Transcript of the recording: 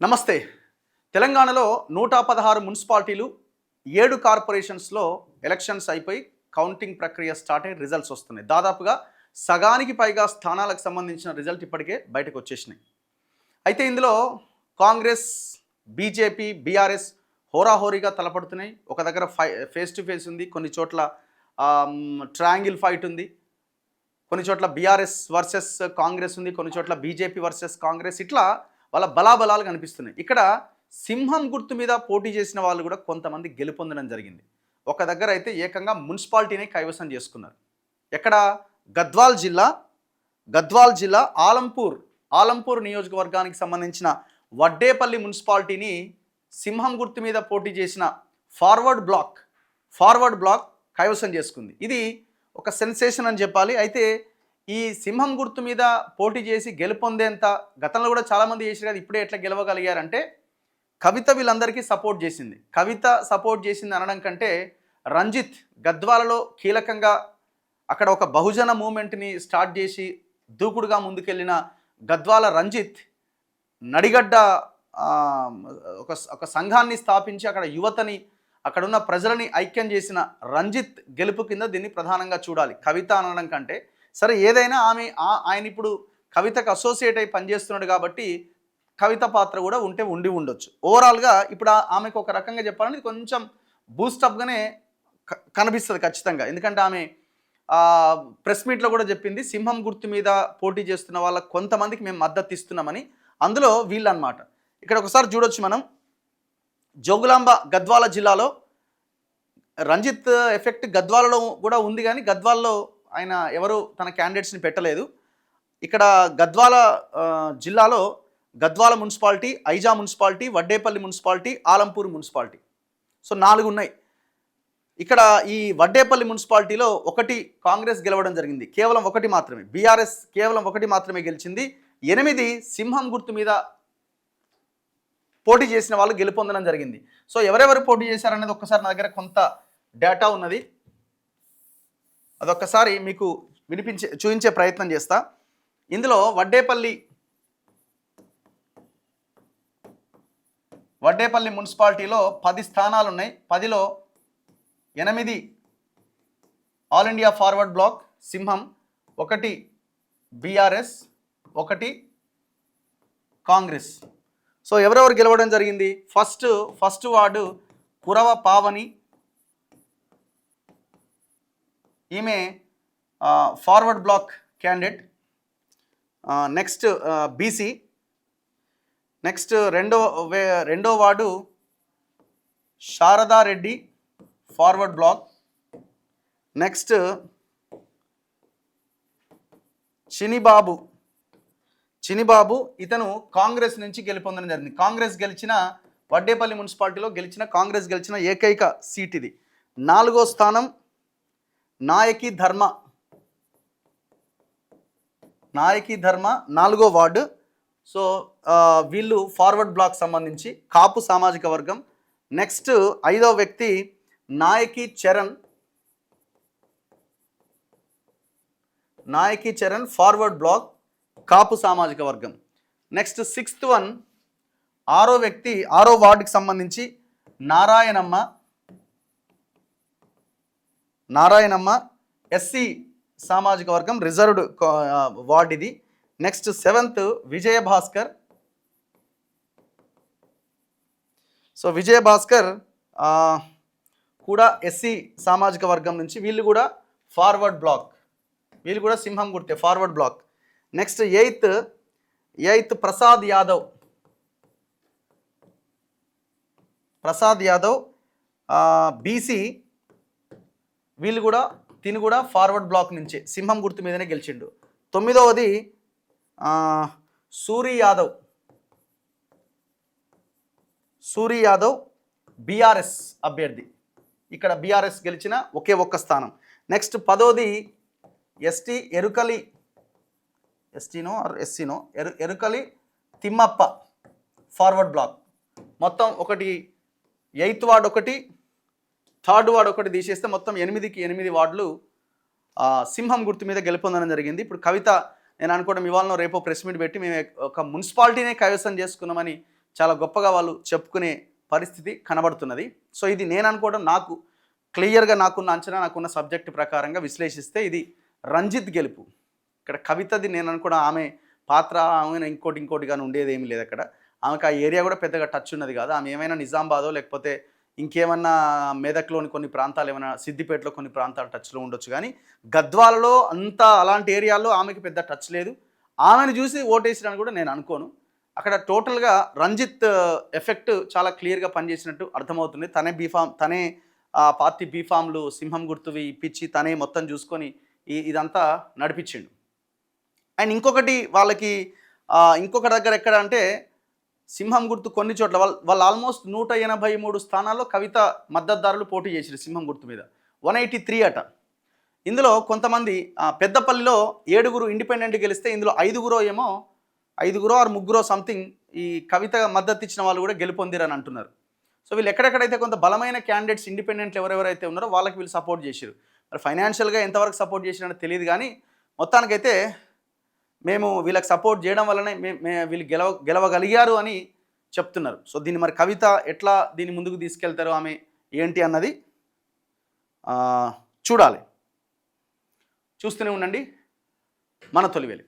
నమస్తే. తెలంగాణలో 116 మున్సిపాలిటీలు, 7 కార్పొరేషన్స్‌లో ఎలక్షన్స్ అయిపోయి కౌంటింగ్ ప్రక్రియ స్టార్ట్ అయ్యి రిజల్ట్స్ వస్తున్నాయి. దాదాపుగా సగానికి పైగా స్థానాలకు సంబంధించిన రిజల్ట్ ఇప్పటికే బయటకు వచ్చేసినాయి. అయితే ఇందులో కాంగ్రెస్, బీజేపీ, బీఆర్ఎస్ హోరాహోరీగా తలపడుతున్నాయి. ఒక దగ్గర ఫేస్ టు ఫేస్ ఉంది, కొన్ని చోట్ల ట్రయాంగిల్ ఫైట్ ఉంది, కొన్ని చోట్ల బీఆర్ఎస్ వర్సెస్ కాంగ్రెస్ ఉంది, కొన్ని చోట్ల బీజేపీ వర్సెస్ కాంగ్రెస్, ఇట్లా వాళ్ళ బలాబలాలు కనిపిస్తున్నాయి. ఇక్కడ సింహం గుర్తు మీద పోటీ చేసిన వాళ్ళు కూడా కొంతమంది గెలుపొందడం జరిగింది. ఒక దగ్గర అయితే ఏకంగా మున్సిపాలిటీని కైవసం చేసుకున్నారు. ఎక్కడ? గద్వాల్ జిల్లా ఆలంపూర్ నియోజకవర్గానికి సంబంధించిన వడ్డేపల్లి మున్సిపాలిటీని సింహం గుర్తు మీద పోటీ చేసిన ఫార్వర్డ్ బ్లాక్ కైవసం చేసుకుంది. ఇది ఒక సెన్సేషన్ అని చెప్పాలి. అయితే ఈ సింహం గుర్తు మీద పోటీ చేసి గెలుపొందేంత గతంలో కూడా చాలామంది చేశారు కదా, ఇప్పుడే ఎట్లా గెలవగలిగారంటే కవిత వీళ్ళందరికీ సపోర్ట్ చేసింది. కవిత సపోర్ట్ చేసింది అనడం కంటే రంజిత్ గద్వాలలో కీలకంగా అక్కడ ఒక బహుజన మూమెంట్ని స్టార్ట్ చేసి దూకుడుగా ముందుకెళ్ళిన గద్వాల రంజిత్ నడిగడ్డ ఒక సంఘాన్ని స్థాపించి అక్కడ యువతని, అక్కడున్న ప్రజలని ఐక్యం చేసిన రంజిత్ గెలుపు కింద దీన్ని ప్రధానంగా చూడాలి. కవిత అనడం కంటే సరే, ఏదైనా ఆయన ఇప్పుడు కవితకు అసోసియేట్ అయి పనిచేస్తున్నాడు కాబట్టి కవిత పాత్ర కూడా ఉండి ఉండొచ్చు. ఓవరాల్గా ఇప్పుడు ఆమెకు ఒక రకంగా చెప్పాలని కొంచెం బూస్టప్గానే కనిపిస్తుంది ఖచ్చితంగా. ఎందుకంటే ఆమె ప్రెస్ మీట్లో కూడా చెప్పింది, సింహం గుర్తు మీద పోటీ చేస్తున్న వాళ్ళ కొంతమందికి మేము మద్దతు ఇస్తున్నామని. అందులో వీళ్ళు అన్నమాట. ఇక్కడ ఒకసారి చూడొచ్చు మనం, జోగులాంబ గద్వాల జిల్లాలో రంజిత్ ఎఫెక్ట్ గద్వాలలో కూడా ఉంది, కానీ గద్వాల్లో ఆయన ఎవరు తన క్యాండిడేట్స్ని పెట్టలేదు. ఇక్కడ గద్వాల జిల్లాలో Gadwal municipality, Aiza municipality, Vaddepalli municipality, Alampur municipality, so 4 ఉన్నాయి. ఇక్కడ ఈ వడ్డేపల్లి మున్సిపాలిటీలో ఒకటి కాంగ్రెస్ గెలవడం జరిగింది, కేవలం ఒకటి మాత్రమే. బీఆర్ఎస్ కేవలం ఒకటి మాత్రమే గెలిచింది. 8 సింహం గుర్తు మీద పోటీ చేసిన వాళ్ళు గెలుపొందడం జరిగింది. సో ఎవరెవరు పోటీ చేశారనేది ఒక్కసారి నా దగ్గర కొంత డేటా ఉన్నది, అదొక్కసారి మీకు చూపించే ప్రయత్నం చేస్తా. ఇందులో వడ్డేపల్లి మున్సిపాలిటీలో 10 స్థానాలు ఉన్నాయి. 10లో 8 ఆల్ ఇండియా ఫార్వర్డ్ బ్లాక్ సింహం, 1 బీఆర్ఎస్, 1 కాంగ్రెస్. సో ఎవరెవరు గెలవడం జరిగింది? ఫస్ట్ వార్డు కురవ పావని, ఈమె forward block candidate. Next BC. Next రెండో ward Sharada Reddy, forward block. Next Chinibabu, ఇతను కాంగ్రెస్ నుంచి గెలుపొందడం జరిగింది. వడ్డేపల్లి మున్సిపాలిటీలో కాంగ్రెస్ గెలిచిన ఏకైక సీట్ ఇది. 4వ స్థానం నాయకి ధర్మ, 4వ వార్డు. సో వీళ్ళు ఫార్వర్డ్ బ్లాక్ సంబంధించి కాపు సామాజిక వర్గం. నెక్స్ట్ 5వ వ్యక్తి నాయకి చరణ్, ఫార్వర్డ్ బ్లాక్, కాపు సామాజిక వర్గం. నెక్స్ట్ 6th వన్ 6వ వార్డుకి సంబంధించి నారాయణమ్మ, ఎస్సీ సామాజిక వర్గం, రిజర్వ్డ్ వార్డ్ ఇది. Next 7th Vijayabhaskar. So Vijayabhaskar కూడా ఎస్సీ సామాజిక వర్గం నుంచి, వీళ్ళు కూడా ఫార్వర్డ్ బ్లాక్, వీళ్ళు కూడా సింహం గుర్తే, forward block. Next 8th Prasad Yadav, BC, వీళ్ళు కూడా తిని కూడా ఫార్వర్డ్ బ్లాక్ నుంచే సింహం గుర్తు మీదనే గెలిచిండు. 9వది సూరి యాదవ్, బీఆర్ఎస్ అభ్యర్థి. ఇక్కడ బీఆర్ఎస్ గెలిచిన ఒక్క స్థానం. నెక్స్ట్ 10వది ఎరుకలి తిమ్మప్ప, ఫార్వర్డ్ బ్లాక్. మొత్తం 8th వార్డు 1, 3rd వార్డు 1 తీసేస్తే మొత్తం 8 వార్డులు సింహం గుర్తు మీద గెలుపొందడం జరిగింది. ఇప్పుడు కవిత నేను అనుకోవడం ఇవాళ రేపో ప్రెస్ మీట్ పెట్టి మేము ఒక మున్సిపాలిటీనే కైవసం చేసుకున్నామని చాలా గొప్పగా వాళ్ళు చెప్పుకునే పరిస్థితి కనబడుతున్నది. సో ఇది నేను అనుకోవడం, నాకు క్లియర్గా నాకున్న అంచనా, నాకున్న సబ్జెక్ట్ ప్రకారంగా విశ్లేషిస్తే ఇది రంజిత్ గెలుపు. ఇక్కడ కవితది నేను అనుకోవడం, ఆమె పాత్ర ఆమె ఇంకోటి కానీ ఉండేది ఏమీ లేదు అక్కడ. ఆమెకు ఆ ఏరియా కూడా పెద్దగా టచ్ ఉన్నది కాదు. ఆమె ఏమైనా నిజామాబాదో లేకపోతే ఇంకేమన్నా మెదక్లోని కొన్ని ప్రాంతాలు, ఏమైనా సిద్దిపేటలో కొన్ని ప్రాంతాలు టచ్లో ఉండొచ్చు, కానీ గద్వాలలో అంత అలాంటి ఏరియాల్లో ఆమెకి పెద్ద టచ్ లేదు. ఆమెను చూసి ఓటేసిరని కూడా నేను అనుకోను. అక్కడ టోటల్గా రంజిత్ ఎఫెక్ట్ చాలా క్లియర్గా పనిచేసినట్టు అర్థమవుతుంది. తనే పార్టీ బీఫామ్లు సింహం గుర్తువి ఇప్పించి తనే మొత్తం చూసుకొని ఇదంతా నడిపించిండు. అండ్ ఇంకొకటి వాళ్ళకి ఇంకొక దగ్గర ఎక్కడ అంటే సింహం గుర్తు కొన్ని చోట్ల వాళ్ళు ఆల్మోస్ట్ 183 స్థానాల్లో కవిత మద్దతుదారులు పోటీ చేసిరు సింహం గుర్తు మీద. 183 అట. ఇందులో కొంతమంది పెద్దపల్లిలో 7 ఇండిపెండెంట్ గెలిస్తే ఇందులో 5 ఆర్ 3 సంథింగ్ ఈ కవిత మద్దతు ఇచ్చిన వాళ్ళు కూడా గెలుపొందిరని అంటున్నారు. సో వీళ్ళు ఎక్కడెక్కడైతే కొంత బలమైన క్యాండిడేట్స్ ఇండిపెండెంట్లు ఎవరెవరైతే ఉన్నారో వాళ్ళకి వీళ్ళు సపోర్ట్ చేశారు. మరి ఫైనాన్షియల్గా ఎంతవరకు సపోర్ట్ చేసినారో తెలియదు, కానీ మొత్తానికైతే మేము వీళ్ళకి సపోర్ట్ చేయడం వల్లనే వీళ్ళు గెలవగలిగారు అని చెప్తున్నారు. సో దీన్ని మరి కవిత ఎట్లా దీన్ని ముందుకు తీసుకెళ్తారో, ఆమె ఏంటి అన్నది చూడాలి. చూస్తూనే ఉండండి మన తొలివేలు.